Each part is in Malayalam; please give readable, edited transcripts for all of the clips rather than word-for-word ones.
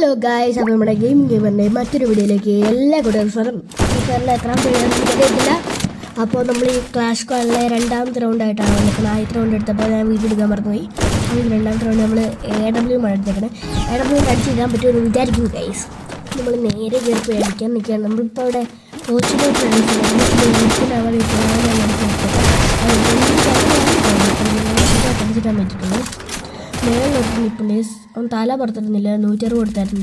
ഹലോ ഗായ്സ്, അപ്പോൾ നമ്മുടെ ഗെയിമറിൻ്റെ മറ്റൊരു വീഡിയോയിലേക്ക് എല്ലാ കൂട്ടുകാർക്കും എത്രാം അറിയത്തില്ല. അപ്പോൾ നമ്മൾ ഈ ക്ലാഷ് സ്ക്വാഡിലെ രണ്ടാമത്തെ റൗണ്ടായിട്ടാണ് വന്നിരിക്കുന്നത്. ആദ്യത്തെ റൗണ്ട് എടുത്തപ്പോൾ ഞാൻ വീഡിയോ എടുക്കാൻ മറന്നുപോയി. അപ്പോൾ രണ്ടാമത്തെ റൗണ്ട് നമ്മൾ AW ആണ് എടുത്തേക്കുന്നത്. AW അടിച്ചിടാൻ പറ്റുമെന്ന് വിചാരിക്കുന്നു ഗൈസ്. നമ്മൾ നേരെ കയറി പോയി അടിക്കാൻ നിൽക്കുകയാണ്. നമ്മളിപ്പോൾ അവിടെ കോച്ചിലോട്ട് അടിച്ചിട്ടാൻ പറ്റിയിട്ടുണ്ട്. മേളിലോട്ട് നിൽപ്പുണ്ട്. അവൻ തല പുറത്തിടുന്നില്ല. 160 കൊടുത്തായിരുന്നു.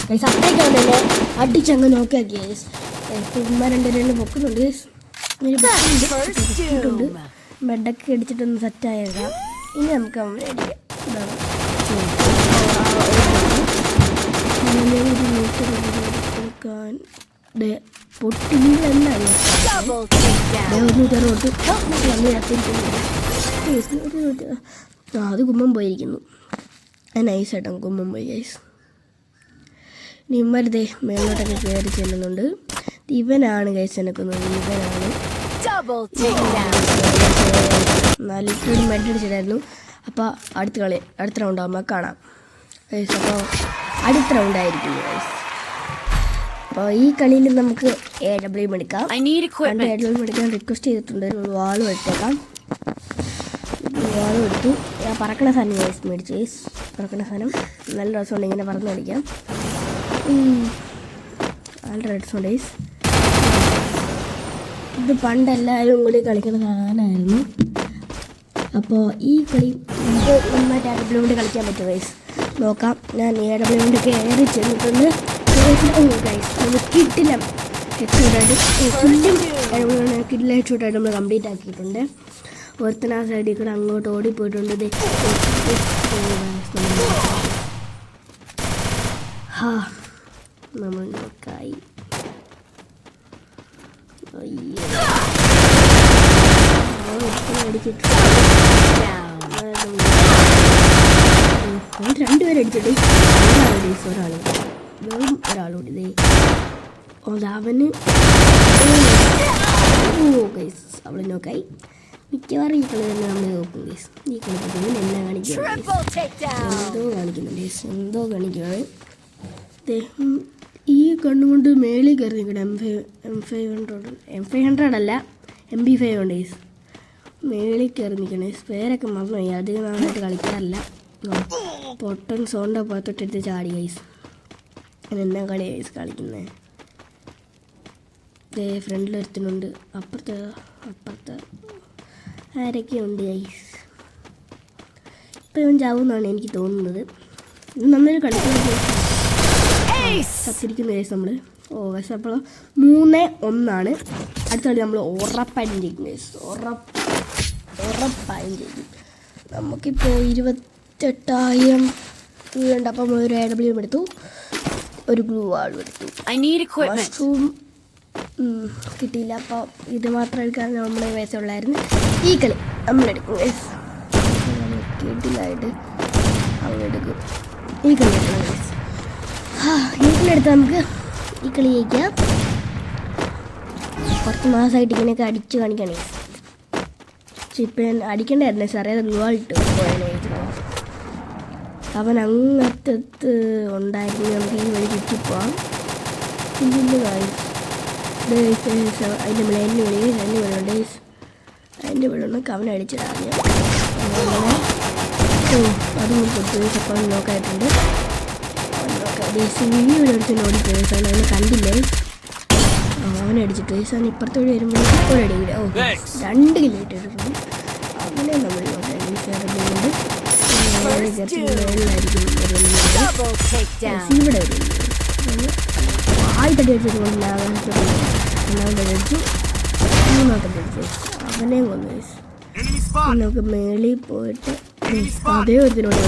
ഗൈസ് അപ്പേക്കാണല്ലേ അടിച്ചങ്ങ് നോക്കുക ഗേസ്. ഉമ്മ രണ്ടുപേരും പൊക്കുന്നുണ്ട്. പൊക്കിയിട്ടുണ്ട്. ബെഡൊക്കെ അടിച്ചിട്ടൊന്ന് സെറ്റായേക്കാം. ഇനി നമുക്ക് അവനെ അടിക്കാം. അത് കുമ്മം പോയിരിക്കുന്നു. നൈസായിട്ട് കുമ്മം പോയി ഗൈസ്. നിമ്മരുതേ മേലോട്ടൊക്കെ കയറി ചെല്ലുന്നുണ്ട്. ഇവനാണ് ഗൈസ് എനക്കുന്നത്. ഇവനാണ് നാലിട്ടൊരു മെഡടിച്ചിട്ടായിരുന്നു. അപ്പോൾ അടുത്ത റൗണ്ട് ആകുമ്പോൾ കാണാം ഗൈസ്. അപ്പോൾ അടുത്ത റൗണ്ടായിരിക്കുന്നു ഗൈസ്. അപ്പോൾ ഈ കളിയിൽ നമുക്ക് AW എടുക്കാം. AW എടുക്കാൻ റിക്വസ്റ്റ് ചെയ്തിട്ടുണ്ട്. വാളും എടുത്തേക്കാം. വാളും എടുത്തു. ഞാൻ പറക്കണ സാധനം ഗൈസ് മേടിച്ചു ഗൈസ്. പറക്കണ സാധനം നല്ല രസമുണ്ട്. ഇങ്ങനെ പറന്ന് കളിക്കാം. നല്ല രസമുണ്ട് ഗൈസ്. ഇത് പണ്ടെല്ലാവരും കൂടി കളിക്കുന്ന സാധനമായിരുന്നു. അപ്പോൾ ഈ കളി നന്നായിട്ട് AW കൊണ്ട് കളിക്കാൻ പറ്റും ഗൈസ്. നോക്കാം. ഞാൻ AW കൊണ്ട് കയറി ചെന്നിട്ടുണ്ട് ഗൈസ്. അത് കിട്ടില്ല ഹെഡ്ഷോട്ടായിട്ട് ഫുള്ളും കിട്ടില്ല ഹെഡ്ഷോട്ടായിട്ട് നമ്മൾ കംപ്ലീറ്റ് ആക്കിയിട്ടുണ്ട്. ഒരുത്തന ആ സൈഡിൽ കൂടെ അങ്ങോട്ട് ഓടിപ്പോയിട്ടുണ്ട്. നമ്മൾ നോക്കായി. രണ്ടുപേരും അടിച്ചിട്ട് ഒരാളോട് അവന് ഗൈസ് അവള് നോക്കായി. മിക്കവാറും ഈ കളി തന്നെ നമ്മൾ നോക്കും ഗൈസ്. ഈ കളി എല്ലാം എന്തോ കാണിക്കുകയാണ്. ഈ കണ്ണുകൊണ്ട് മേളിൽ കയറി നിൽക്കണം. M500 അല്ല, MP5 ഉണ്ട് ഗൈസ്. മേളിൽ കയറി നിൽക്കണേ. പേരൊക്കെ മറന്നുപോയി. അധികം നന്നായിട്ട് കളിക്കാറില്ല. പൊട്ടൻ സോണ്ട പുറത്തൊട്ടിട്ട് ചാടി ഗൈസ്. അതെന്നാ കളി ഗൈസ് കളിക്കുന്നത്. ഫ്രണ്ടിൽ ഒരുത്തനുണ്ട്. അപ്പുറത്ത് ആരൊക്കെ ഉണ്ട് ഗൈസ്. ഇപ്പം ഇവൻ ചാവുമെന്നാണ് എനിക്ക് തോന്നുന്നത്. ഇത് നന്നായി കളിക്കുന്നത് സത്തിരിക്കുന്ന ഗൈസ് നമ്മൾ. പക്ഷെ അപ്പോൾ 3-1 അടുത്ത കളി നമ്മൾ ഉറപ്പായും ജയിക്കും ഗൈസ്. ഉറപ്പായും ജയിക്കും. നമുക്കിപ്പോൾ 28,000 ഉണ്ട്. അപ്പം ഒരു AW എടുത്തു, ഒരു ഗ്ലൂ വാളും എടുത്തു. മഷ്റൂം കിട്ടിയില്ല. അപ്പോൾ ഇത് മാത്രം എടുക്കാൻ നമ്മുടെ വയസ്സുള്ളായിരുന്നു. ഈ കളി നമ്മളെടുക്കും ഗൈസ്. കിട്ടില്ലായിട്ട് അവളെടുക്കും. ഈ കളി എടുക്കണം ഗൈസ്. ഈ കളി എടുത്താൽ നമുക്ക് ഈ കളി ജയിക്കാം. കുറച്ച് മാസമായിട്ട് ഇങ്ങനെയൊക്കെ അടിച്ച് കാണിക്കണേ. ഇപ്പം അടിക്കേണ്ടായിരുന്നു സാറേ. അത് ഗ്ലൂ ഇട്ട് പോയാനായിരുന്നു. അവൻ അങ്ങറ്റത്ത് ഉണ്ടായിരുന്നു. നമുക്ക് ഈ വഴി ചുറ്റിപ്പോവാം. ഇതിൻ്റെ കാര്യം അതിൻ്റെ മേലെ എൻ്റെ വീടുണ്ട്. അവൻ അടിച്ചിടാം. അതും കൊടുത്തു. അപ്പോൾ നോക്കായിട്ടുണ്ട്. വീഡിയോ എടുത്തിട്ട് ഓടിപ്പോയി. അവനെ കണ്ടില്ലേ. അവനെ അടിച്ചിട്ട് അവൻ ഇപ്പുറത്തെ വഴി വരുമ്പോൾ ഇപ്പോൾ അടിയില്ല. 2 കിലോ ഇട്ടിട്ടുണ്ട്. അവനെ നമ്മൾ നോക്കാറുണ്ട്. ഇവിടെ ആദ്യത്തെ അടിച്ചിട്ട് അടിച്ചു. മൂന്നാമത്തെ അടിച്ചു. അവനെയും കൊന്നു. നമുക്ക് മേളിൽ പോയിട്ട് അതേ ഒരുത്തിനോട്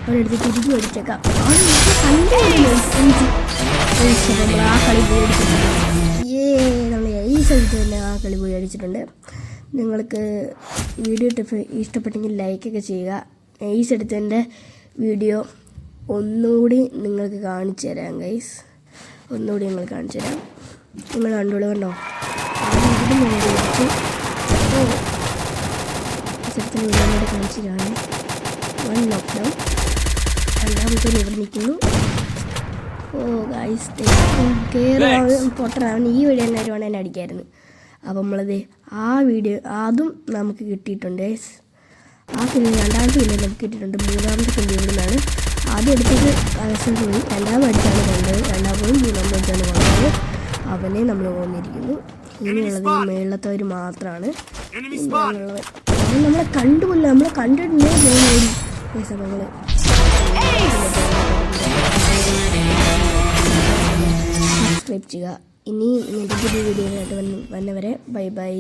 അവനെടുത്ത് തിരിച്ചു അടിച്ചേക്കാം. നമ്മൾ ആ കളി പോയി അടിച്ചിട്ടുണ്ട്. നമ്മൾ ഈ സ്ഥലത്ത് തന്നെ ആ കളി പോയി അടിച്ചിട്ടുണ്ട്. നിങ്ങൾക്ക് വീഡിയോ ഇഷ്ടപ്പെട്ടെങ്കിൽ ലൈക്കൊക്കെ ചെയ്യുക. ഈ സ്ഥലത്തിൻ്റെ വീഡിയോ ഒന്നുകൂടി നിങ്ങൾക്ക് കാണിച്ചു തരാം ഗൈസ്. ഒന്നുകൂടി നിങ്ങൾ കാണിച്ചു തരാം. നിങ്ങൾ കണ്ടോളൂ. കണ്ടോ സ്ഥലത്തിന് വീഡിയോ കാണിച്ചു തരാണ്. 1 ലോക്ക്ഡൗൺ രണ്ടാമത്തെ ഇവിടെ നിൽക്കുന്നു. ഓ ഗൈസ് കയറി പൊട്ടൻ ഈ വീഡിയോ തന്നെ വരുവാണെങ്കിൽ എന്നെ അടിക്കായിരുന്നു. അപ്പം നമ്മളത് ആ വീഡിയോ അതും നമുക്ക് കിട്ടിയിട്ടുണ്ട് ഗൈസ്. ആ കില്ല് രണ്ടാമത്തെ കില്ല് നമുക്ക് കിട്ടിയിട്ടുണ്ട്. മൂന്നാമത്തെ കില്ല് ഇവിടെ നിന്നാണ്. ആദ്യം എടുത്തത് കലക്ഷൻ പോയി, രണ്ടാമതായിട്ടാണ് കണ്ടത്. രണ്ടാമതും മൂന്നാമതായിട്ടാണ് വന്നത്. അവനെ നമ്മൾ കൊന്നിരിക്കുന്നു. ഇനിയുള്ളത് ഈ മേളത്തവർ മാത്രമാണ്. നമ്മളെ കണ്ടുപോല്ല, നമ്മളെ കണ്ടിട്ടുണ്ടേ പോയി നമ്മൾ സബ്സ്ക്രൈബ് ചെയ്യുക. ഇനി ഇങ്ങനത്തെ പുതിയ വീഡിയോ ആയിട്ട് വന്നവരെ ബൈ ബൈ.